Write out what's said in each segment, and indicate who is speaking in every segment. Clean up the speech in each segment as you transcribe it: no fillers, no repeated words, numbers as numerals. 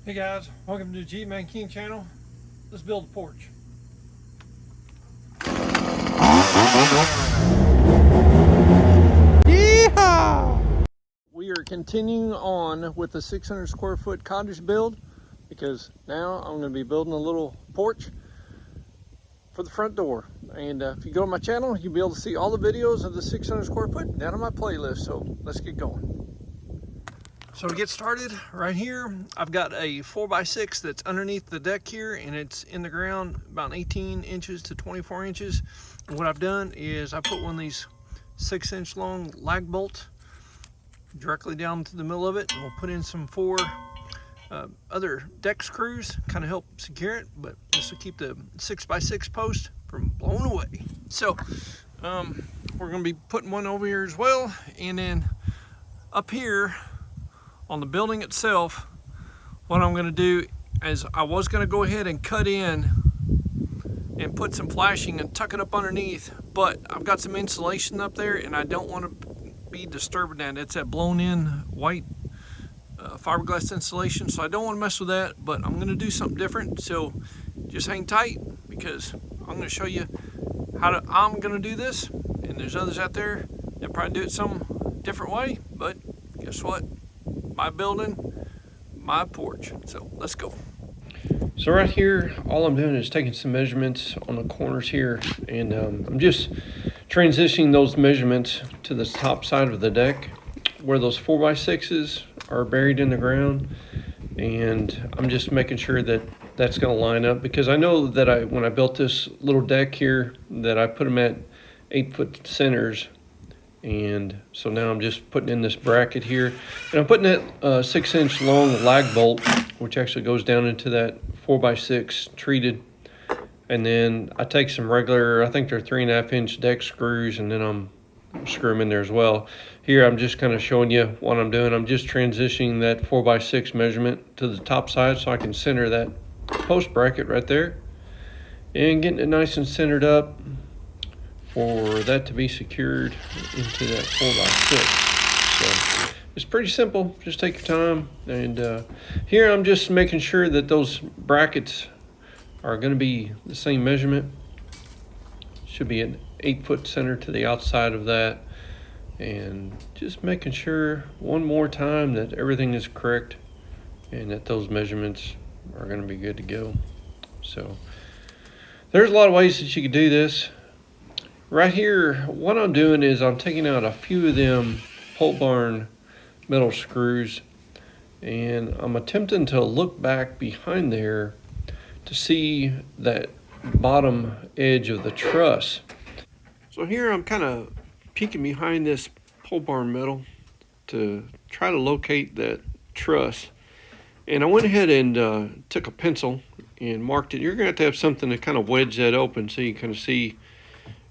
Speaker 1: Hey guys, welcome to the G-Man King channel. Let's build a porch. Yeehaw! We are continuing on with the 600 square foot cottage build because now I'm going to be building a little porch for the front door. And if you go to my channel, you'll be able to see all the videos of the 600 square foot down on my playlist. So let's get going. So to get started, right here, I've got a 4x6 that's underneath the deck here, and it's in the ground about 18 inches to 24 inches. And what I've done is I put one of these 6-inch long lag bolts directly down to the middle of it, and we'll put in some 4 other deck screws, kind of help secure it, but this will keep the 6x6 post from blowing away. So we're going to be putting one over here as well, and then up here on the building itself, what I'm going to do is I was going to go ahead and cut in and put some flashing and tuck it up underneath, but I've got some insulation up there and I don't want to be disturbing that. It's that blown in white fiberglass insulation, so I don't want to mess with that, but I'm going to do something different. So just hang tight because I'm going to show you how I'm going to do this, and there's others out there that probably do it some different way, but guess what? My building, my porch. So let's go. So right here, all I'm doing is taking some measurements on the corners here, and I'm just transitioning those measurements to the top side of the deck where those 4x6s are buried in the ground, and I'm just making sure that that's going to line up, because I know that when I built this little deck here that I put them at 8-foot centers. And so now I'm just putting in this bracket here, and I'm putting that 6-inch long lag bolt, which actually goes down into that 4x6 treated. And then I take some regular, I think they're 3.5-inch deck screws, and then I'm screw them in there as well. Here I'm just kind of showing you what I'm doing. I'm just transitioning that 4x6 measurement to the top side so I can center that post bracket right there, and getting it nice and centered up for that to be secured into that 4x6. So it's pretty simple. Just take your time. And here I'm just making sure that those brackets are going to be the same measurement. Should be an 8-foot center to the outside of that. And just making sure one more time that everything is correct and that those measurements are going to be good to go. So there's a lot of ways that you could do this. Right here, what I'm doing is I'm taking out a few of them pole barn metal screws, and I'm attempting to look back behind there to see that bottom edge of the truss. So here I'm kind of peeking behind this pole barn metal to try to locate that truss. And I went ahead and took a pencil and marked it. You're going to have something to kind of wedge that open so you can kind of see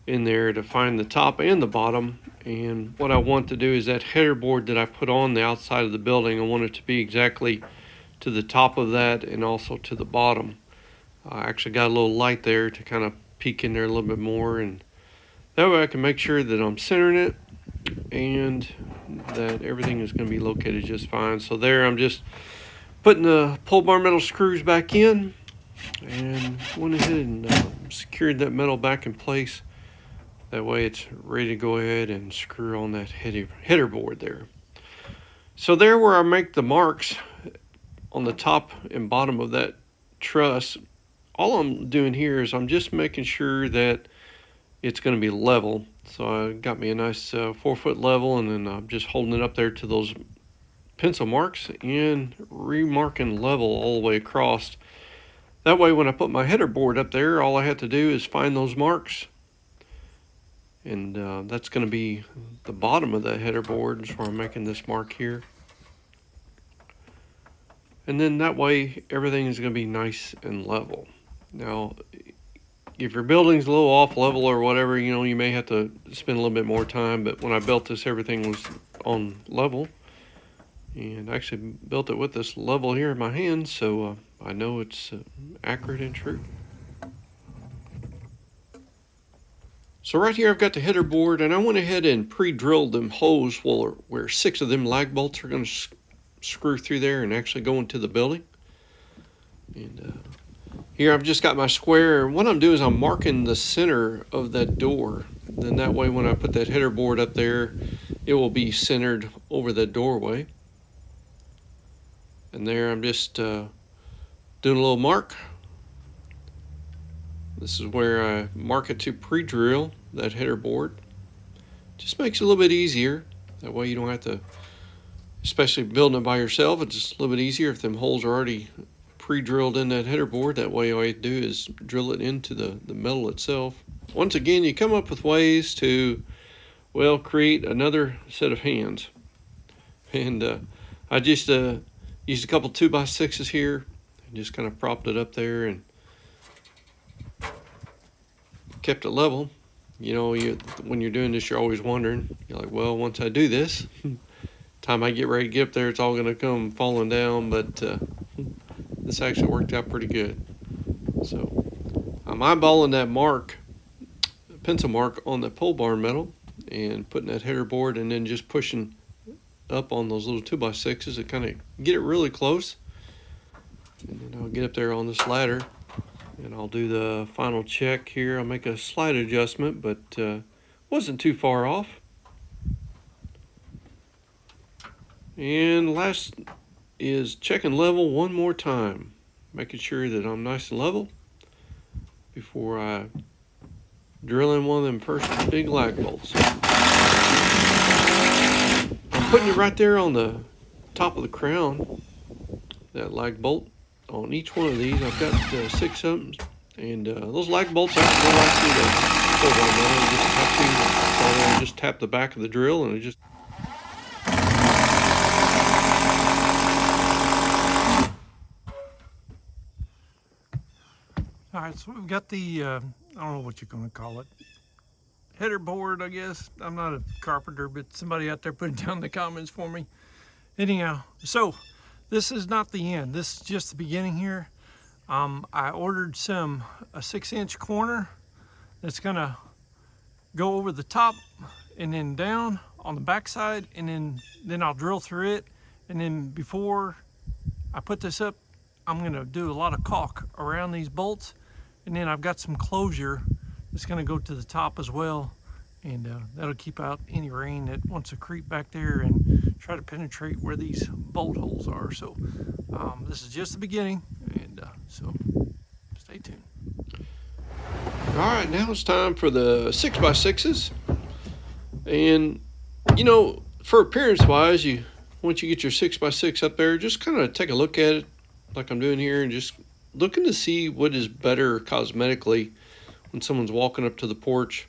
Speaker 1: in there to find the top and the bottom. And what I want to do is that header board that I put on the outside of the building, I want it to be exactly to the top of that and also to the bottom. I actually got a little light there to kind of peek in there a little bit more, and that way I can make sure that I'm centering it and that everything is going to be located just fine. So there, I'm just putting the pole barn metal screws back in, and went ahead and secured that metal back in place. That way it's ready to go ahead and screw on that header board there. So there where I make the marks on the top and bottom of that truss, all I'm doing here is I'm just making sure that it's going to be level. So I got me a nice 4-foot level, and then I'm just holding it up there to those pencil marks and remarking level all the way across. That way when I put my header board up there, all I have to do is find those marks. And that's going to be the bottom of the header board, is where I'm making this mark here. And then that way everything is going to be nice and level. Now, if your building's a little off level or whatever, you know, you may have to spend a little bit more time. But when I built this, everything was on level. And I actually built it with this level here in my hand, so I know it's accurate and true. So right here I've got the header board, and I went ahead and pre-drilled them holes where 6 of them lag bolts are going to screw through there and actually go into the building. And here I've just got my square. What I'm doing is I'm marking the center of that door. Then that way when I put that header board up there, it will be centered over the doorway. And there I'm just doing a little mark. This is where I mark it to pre-drill that header board. Just makes it a little bit easier. That way you don't have to, especially building it by yourself, it's just a little bit easier if them holes are already pre-drilled in that header board. That way all you do is drill it into the metal itself. Once again, you come up with ways to, well, create another set of hands. And I just used a couple 2x6s here and just kind of propped it up there and kept it level. You know, when you're doing this, you're always wondering, you're like, well, once I do this, time I get ready to get up there, it's all going to come falling down. But this actually worked out pretty good. So I'm eyeballing that mark, pencil mark on the pole barn metal and putting that header board and then just pushing up on those little 2x6s to kind of get it really close. And then I'll get up there on this ladder and I'll do the final check here. I'll make a slight adjustment, but wasn't too far off. And last is checking level one more time, making sure that I'm nice and level before I drill in one of them first big lag bolts. I'm putting it right there on the top of the crown, that lag bolt. On each one of these, I've got 6 of them, and those lag bolts aren't go right through the pole barn metal. You just have to just tap the back of the drill, and it just.
Speaker 2: All right, so we've got the, I don't know what you're going to call it, header board, I guess. I'm not a carpenter, but somebody out there put it down in the comments for me. Anyhow, so this is not the end. This is just the beginning here. I ordered a 6-inch corner that's going to go over the top and then down on the back side, and then I'll drill through it. And then before I put this up, I'm going to do a lot of caulk around these bolts. And then I've got some closure that's going to go to the top as well, and that'll keep out any rain that wants to creep back there and try to penetrate where these bolt holes are. So this is just the beginning, and so stay tuned.
Speaker 1: All right, now it's time for the 6x6s. And you know, for appearance wise, once you get your 6x6 up there, just kind of take a look at it like I'm doing here and just looking to see what is better cosmetically when someone's walking up to the porch.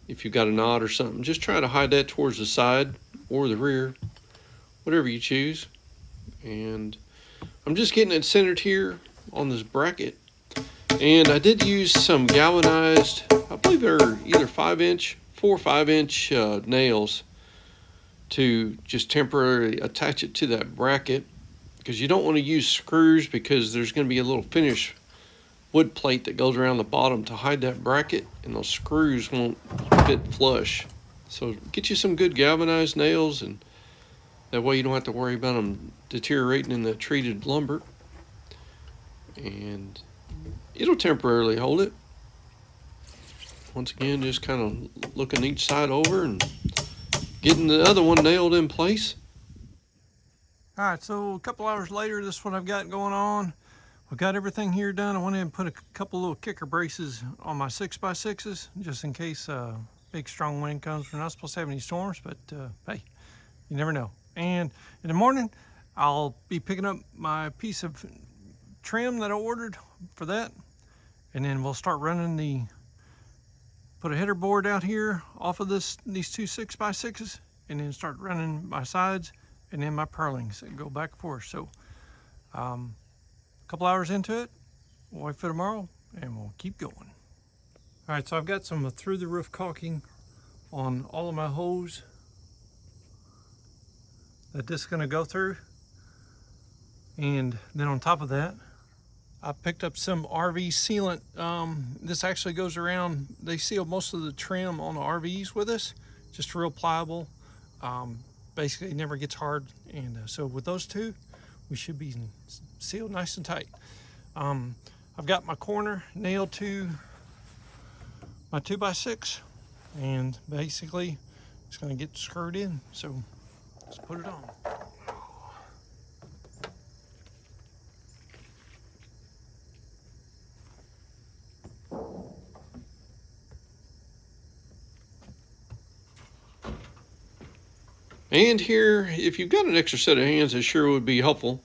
Speaker 1: If you've got a knot or something, just try to hide that towards the side or the rear, whatever you choose. And I'm just getting it centered here on this bracket. And I did use some galvanized, I believe they're either 4 or 5 inch nails to just temporarily attach it to that bracket, because you don't want to use screws, because there's going to be a little finish wood plate that goes around the bottom to hide that bracket, and those screws won't fit flush. So get you some good galvanized nails, and that way you don't have to worry about them deteriorating in the treated lumber, and it'll temporarily hold it. Once again, just kind of looking each side over and getting the other one nailed in place.
Speaker 2: All right, so a couple hours later, this is what I've got going on. I've got everything here done. I went in and put a couple little kicker braces on my 6x6s, just in case big strong wind comes. We're not supposed to have any storms, but hey, you never know. And in the morning, I'll be picking up my piece of trim that I ordered for that, and then we'll start running put a header board out here off of these 2 6x6s, and then start running my sides and then my purlings that go back and forth. So a couple hours into it, we'll wait for tomorrow and we'll keep going. All right, so I've got some through the roof caulking on all of my hose that this is going to go through. And then on top of that, I picked up some RV sealant. This actually goes around, they seal most of the trim on the RVs with this, just real pliable. Basically it never gets hard, and so with those two we should be sealed nice and tight. I've got my corner nailed to my 2x6, and basically it's going to get screwed in. So let's put it on.
Speaker 1: And here, if you've got an extra set of hands, it sure would be helpful.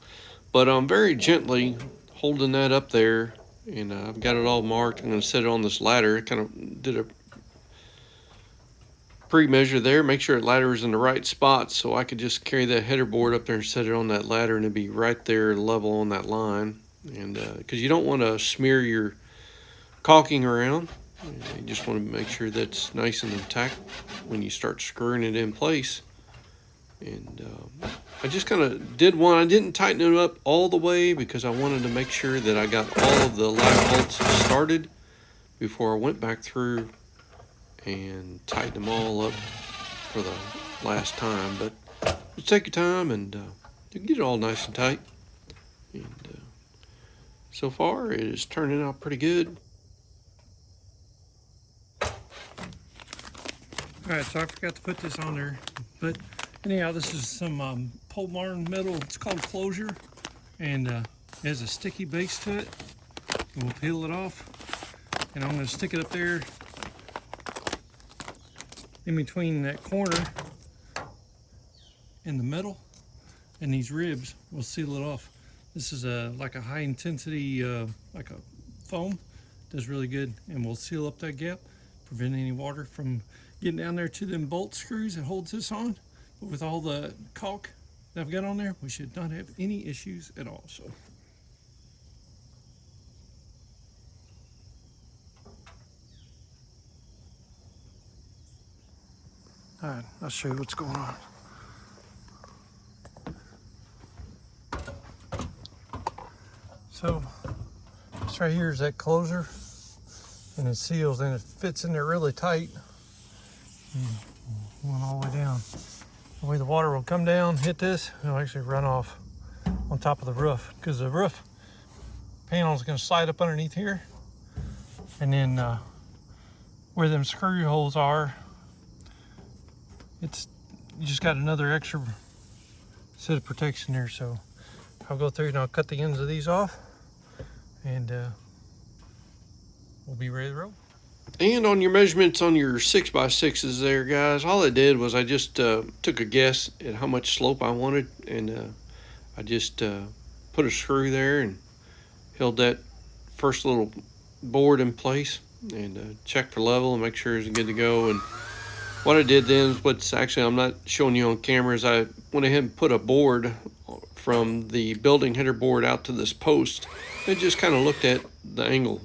Speaker 1: But I'm very gently holding that up there, and I've got it all marked. I'm going to set it on this ladder. Kind of did a pre-measure there, make sure that ladder is in the right spot, so I could just carry that header board up there and set it on that ladder, and it'd be right there level on that line. And because you don't want to smear your caulking around, you just want to make sure that's nice and intact when you start screwing it in place. And I just kind of did one. I didn't tighten it up all the way because I wanted to make sure that I got all of the live bolts started before I went back through and tighten them all up for the last time. But just take your time and you get it all nice and tight. And so far it is turning out pretty good.
Speaker 2: Alright, so I forgot to put this on there, but anyhow, this is some pole barn metal. It's called closure, and it has a sticky base to it. And we'll peel it off, and I'm going to stick it up there in between that corner and the metal, and these ribs will seal it off. This is like a high intensity, like a foam. Does really good, and will seal up that gap, prevent any water from getting down there to them bolt screws that holds this on. But with all the caulk that I've got on there, we should not have any issues at all. So all right, I'll show you what's going on. So this right here is that closer, and it seals, and it fits in there really tight. Went all the way down. The way the water will come down, hit this, it'll actually run off on top of the roof, because the roof panel is going to slide up underneath here, and then where them screw holes are, you just got another extra set of protection there. So I'll go through and I'll cut the ends of these off, and we'll be ready to roll.
Speaker 1: And on your measurements on your 6x6s there, guys, all I did was I just took a guess at how much slope I wanted, and I just put a screw there and held that first little board in place, and checked for level and make sure it's good to go. And what I did then is what's actually I'm not showing you on camera, is I went ahead and put a board from the building header board out to this post and just kind of looked at the angle.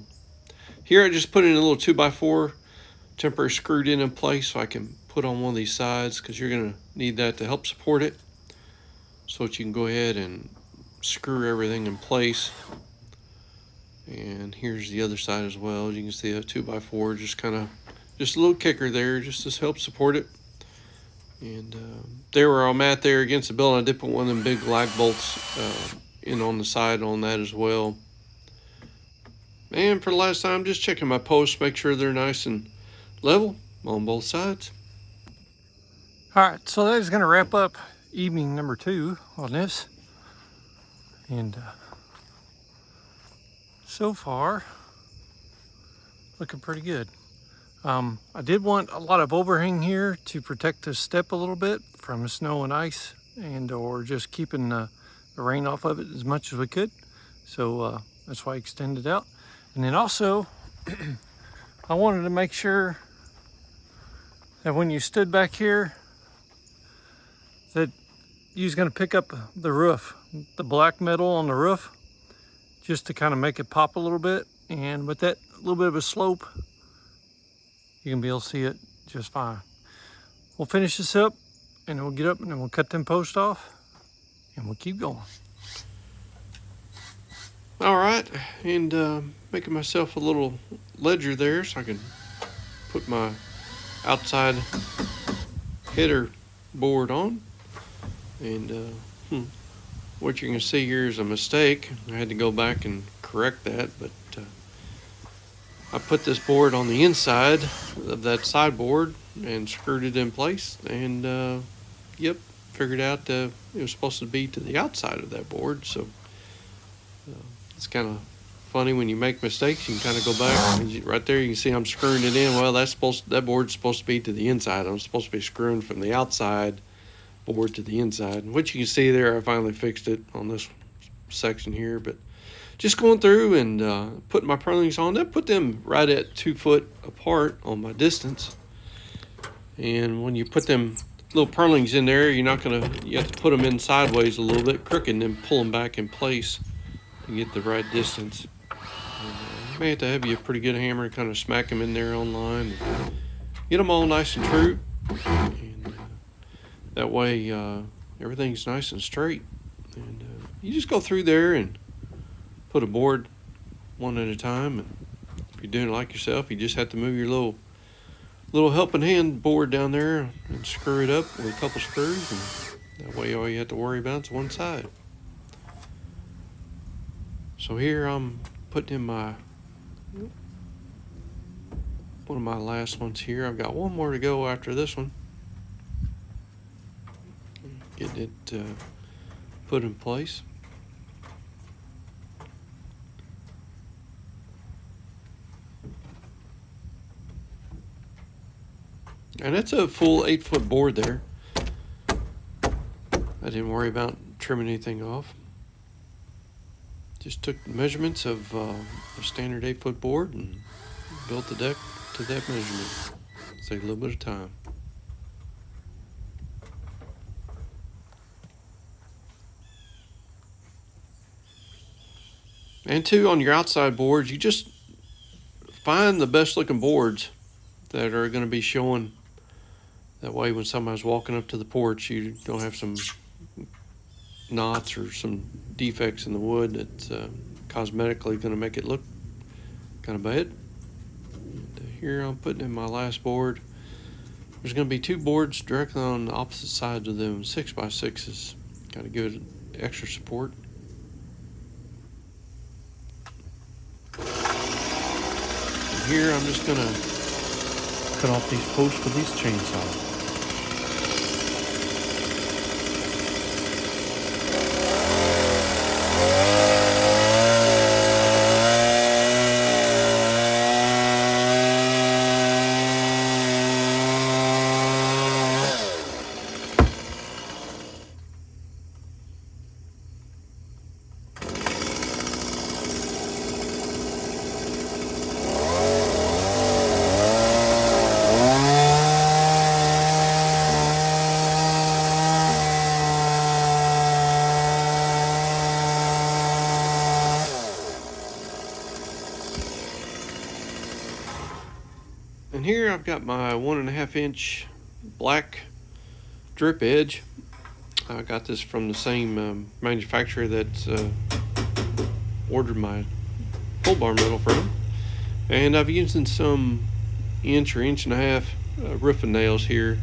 Speaker 1: Here I just put in a little 2x4 temporary screwed in place so I can put on one of these sides, because you're going to need that to help support it, so that you can go ahead and screw everything in place. And here's the other side as well. As you can see, a 2x4 just a little kicker there just to help support it. And there where I'm at there against the building, I did put one of them big lag bolts in on the side on that as well. And for the last time, just checking my posts, make sure they're nice and level on both sides.
Speaker 2: All right, so that is going to wrap up evening number 2 on this, and so far looking pretty good. I did want a lot of overhang here to protect the step a little bit from snow and ice, and or just keeping the rain off of it as much as we could. So that's why I extended out. And then also I wanted to make sure that when you stood back here that you was going to pick up the roof, the black metal on the roof, just to kind of make it pop a little bit. And with that little bit of a slope, you can be able to see it just fine. We'll finish this up, and then we'll get up and then we'll cut them posts off, and we'll keep going.
Speaker 1: All right, and making myself a little ledger there so I can put my outside header board on. And what you're gonna see here is a mistake. I had to go back and
Speaker 3: correct that, but I put this board on the inside of that sideboard and screwed it in place, and yep, figured out it was supposed to be to the outside of that board. So it's kind of funny when you make mistakes. You can kind of go back and right there you can see I'm screwing it in. Well, that board's supposed to be to the inside. I'm supposed to be screwing from the outside board to the inside, which you can see there. I finally fixed it on this section here, but just going through and putting my purlins on. I put them right at 2 foot apart on my distance. And when you put them little purlins in there, you have to put them in sideways a little bit, crooked, and then pull them back in place to get the right distance. You may have to have you a pretty good hammer and kind of smack them in there on line. And get them all nice and true. And that way everything's nice and straight. And you just go through there and put a board one at a time. And if you're doing it like yourself, you just have to move your little helping hand board down there and screw it up with a couple screws. And that way all you have to worry about is one side. So here I'm putting in one of my last ones here. I've got one more to go after this one. Getting it put in place. And that's a full 8 foot board there. I didn't worry about trimming anything off. Just took the measurements of a standard 8 foot board and built the deck to that measurement. Saved a little bit of time. And too, on your outside boards, you just find the best looking boards that are going to be showing. That way when somebody's walking up to the porch, you don't have some knots or some defects in the wood that's cosmetically going to make it look kind of bad. And here I'm putting in my last board. There's going to be 2 boards directly on the opposite sides of them, 6x6s. Got to give it extra support. And here I'm just going to cut off these posts with these chainsaws. And here I've got my 1.5 inch black drip edge. I got this from the same manufacturer that ordered my pole barn metal from. And I've used some 1 or 1.5 inch roofing nails here.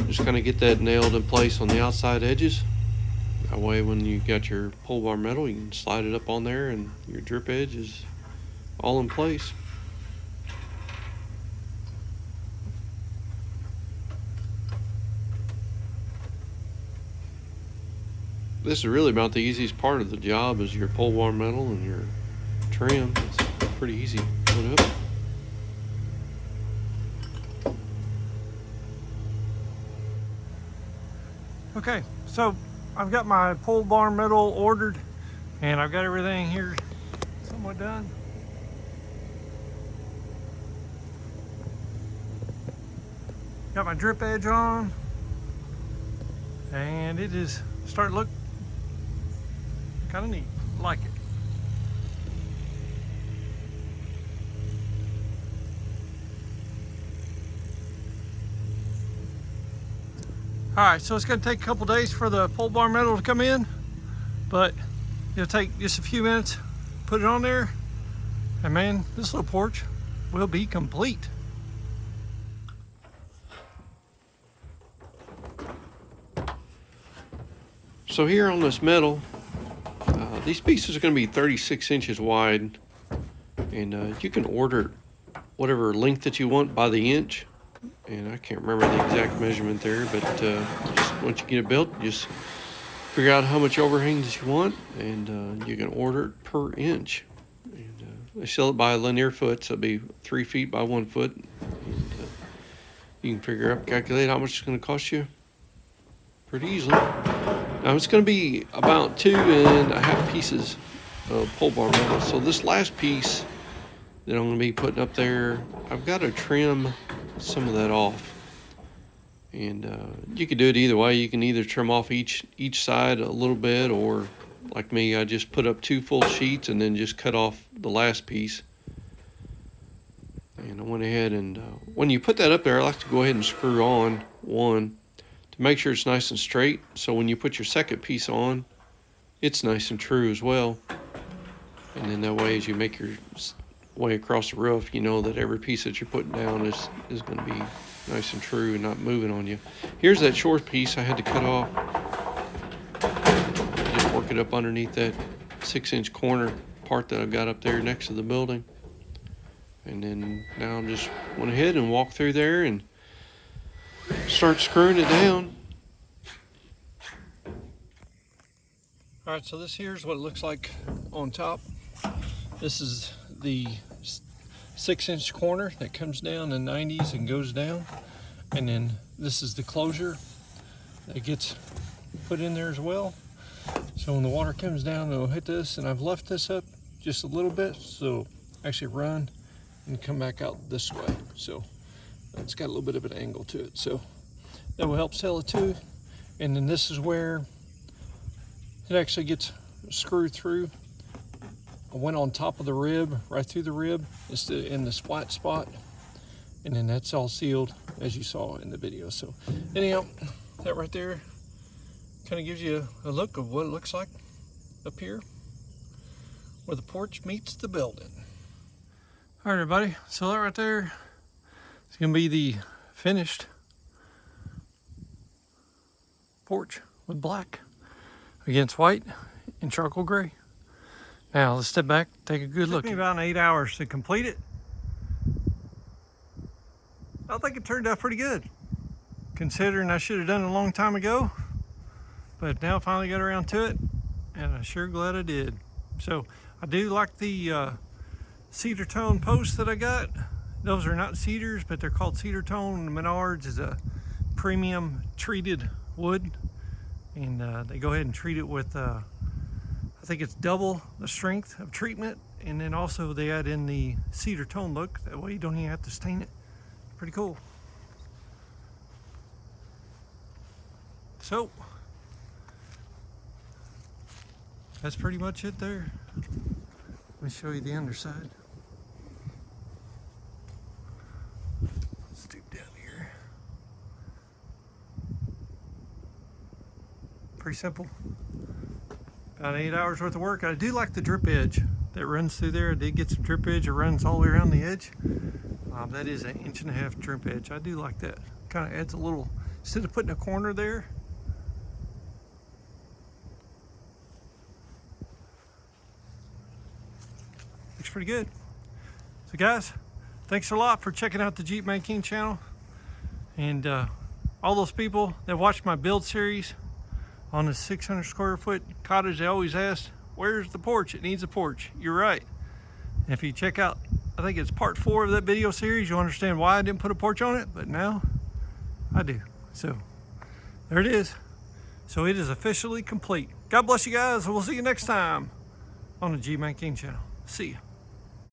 Speaker 3: Just kind of get that nailed in place on the outside edges. That way when you got your pole barn metal, you can slide it up on there and your drip edge is all in place. This is really about the easiest part of the job is your pole barn metal and your trim. It's pretty easy to put up.
Speaker 2: Okay, so I've got my pole barn metal ordered and I've got everything here somewhat done. Got my drip edge on and it is starting to look kind of neat. Like it. Alright, so it's going to take a couple days for the pole barn metal to come in, but it'll take just a few minutes, put it on there, and man, this little porch will be complete.
Speaker 3: So here on this metal, These pieces are going to be 36 inches wide, and you can order whatever length that you want by the inch. And I can't remember the exact measurement there, but just once you get it built, just figure out how much overhang that you want, and you can order it per inch. And they sell it by a linear foot, so it'll be 3 feet by 1 foot. And you can calculate how much it's going to cost you pretty easily. Now it's going to be about 2.5 pieces of pole bar metal. So this last piece that I'm going to be putting up there, I've got to trim some of that off. And you can do it either way. You can either trim off each side a little bit, or like me, I just put up 2 full sheets and then just cut off the last piece. And I went ahead and when you put that up there, I like to go ahead and screw on one to make sure it's nice and straight. So when you put your second piece on, it's nice and true as well. And then that way, as you make your way across the roof, you know that every piece that you're putting down is going to be nice and true and not moving on you. Here's that short piece I had to cut off. Just work it up underneath that 6-inch corner part that I've got up there next to the building. And then now I'm just went ahead and walked through there and start screwing it down.
Speaker 2: All right, so this here's what it looks like on top. This is the 6-inch corner that comes down in 90s and goes down. And then this is the closure that gets put in there as well. So when the water comes down, it'll hit this, and I've left this up just a little bit so actually run and come back out this way. So it's got a little bit of an angle to it. So that will help sell it too. And then this is where it actually gets screwed through. I went on top of the rib, right through the rib, in the splat spot, and then that's all sealed as you saw in the video. So anyhow, that right there kind of gives you a look of what it looks like up here where the porch meets the building. All right, everybody, so that right there is gonna be the finished porch with black against white and charcoal gray. Now let's step back, take a good look. It took me about 8 hours to complete it. I think it turned out pretty good, considering I should have done it a long time ago. But now I finally got around to it, and I'm sure glad I did. So I do like the cedar tone posts that I got. Those are not cedars, but they're called cedar tone. Menards is a premium treated wood, and they go ahead and treat it with I think it's double the strength of treatment, and then also they add in the cedar tone look. That way you don't even have to stain it. Pretty cool. So that's pretty much it there. Let me show you the underside. Stoop down here. Pretty simple. About 8 hours worth of work. I do like the drip edge that runs through there. I did get some drip edge that runs all the way around the edge. That is an 1.5 inch drip edge. I do like that. Kind of adds a little, instead of putting a corner there, looks pretty good. So guys, thanks a lot for checking out the Jeep Man King channel. And all those people that watched my build series on the 600 square foot cottage, they always asked, where's the porch? It needs a porch. You're right. And if you check out, I think it's part 4 of that video series, you'll understand why I didn't put a porch on it, but now I do. So there it is. So it is officially complete. God bless you guys, and we'll see you next time on the Jeep Man King channel. See ya.